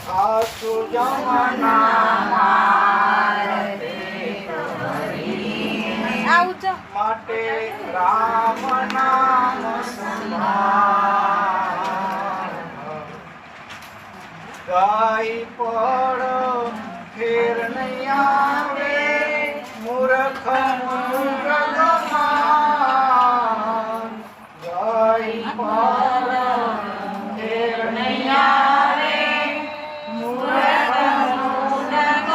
ખાસુ જમના મારે માટે રામ નામ સંભાળ ગાય પડ ફેર નહીં આવે મૂર્ખ મૂર્ખમાં ગાય પડ ફેર નહીં આવે મૂર્ખ મૂર્ખમાં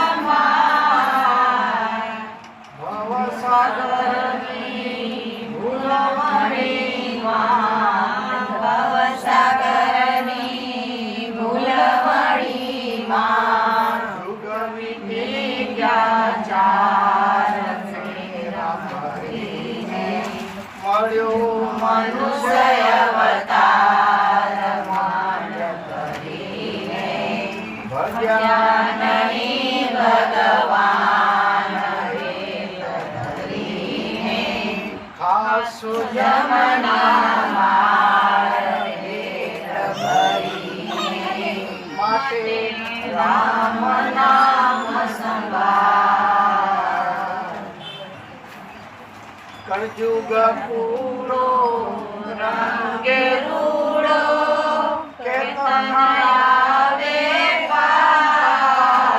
ભવસાગરની ભૂલવણીમાં ભવસાગરની ભૂલવણીમાં મૃગવિદ્યા ચાર ફેરા ફરીને મળ્યો મનુષ્ય અવતાર માંડ કરીને ભજ્યા નહીં ભગવાન ખાસુ જમના મારે માટે રામ નામ સંભાળ કળજુગ પૂરો રંગે રૂડો કેતન આવે પાર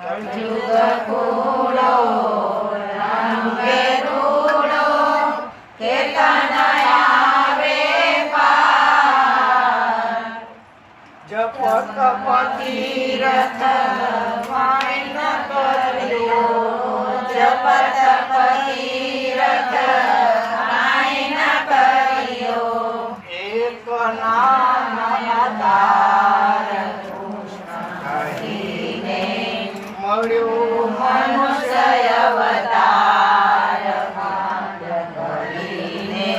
કળજુગ પૂરો રંગે રૂડો કેતન આવે પાર જપત પતિરથ વાણ કર્યો જપત પતિરથ વાણ કર્યો એક નામ આધાર કૃષ્ણ કરીને મળ્યો મનુષ્ય અવતાર માંડ કરીને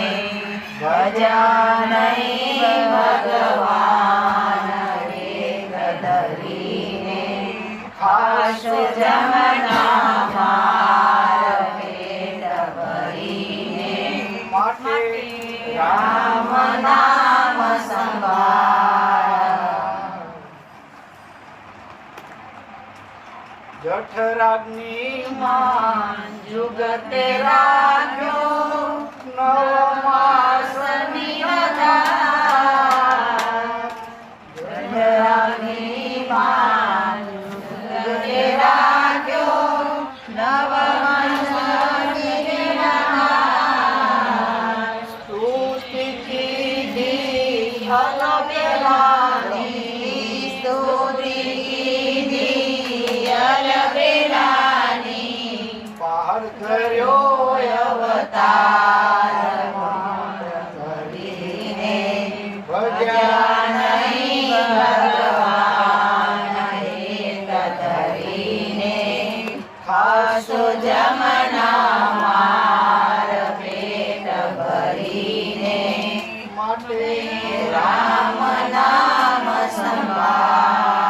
ભજ્યા નહીં ભગવાન ધરીને ખાસુ જમના માર પેટ ભરીને માટે રામ નામ સંભાળ જઠરાગ્નિ માં જુગતે રાખ્યો નવ માસ નિરધાર જઠરાગ્નિ માં જુગતે રાખ્યો નવ માસ નિરધાર સ્તુતિ કીધી ફલ પેલાની સ્તુતિ બહાર ધર્યો અવતાર કરીને ભજ્યા નહીં ભગવાન એક ધરીને ખાસુ જમના માર પેટ ભરીને માટે રામ નામ સંભાળ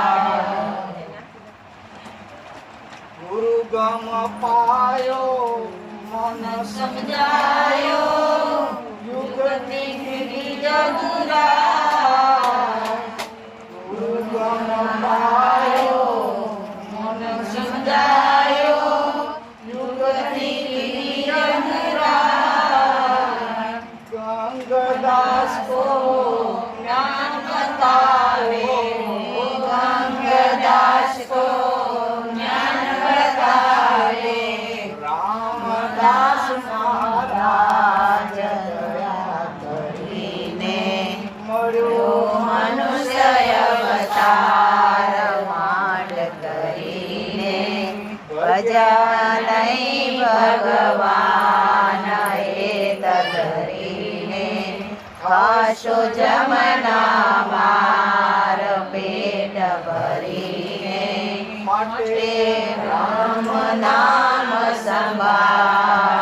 ગુરુ ગમ પાયો મન સમજાયો યુગની જગુરા ગુરુ ગમ પાયો મન સમજાયો યુગની જગુરા ગંગદાસ કો જ્ઞાન બતાવે ગંગદાસ કો રામદાસ મહારાજ દયા કરીને મળ્યો મનુષ્ય અવતાર માંડ કરીને ભજ્યા નહીં ભગવાન એક ધરીને ખાસુ જમના માર પેટ ભરીને માટે રામ નામ સંભાળ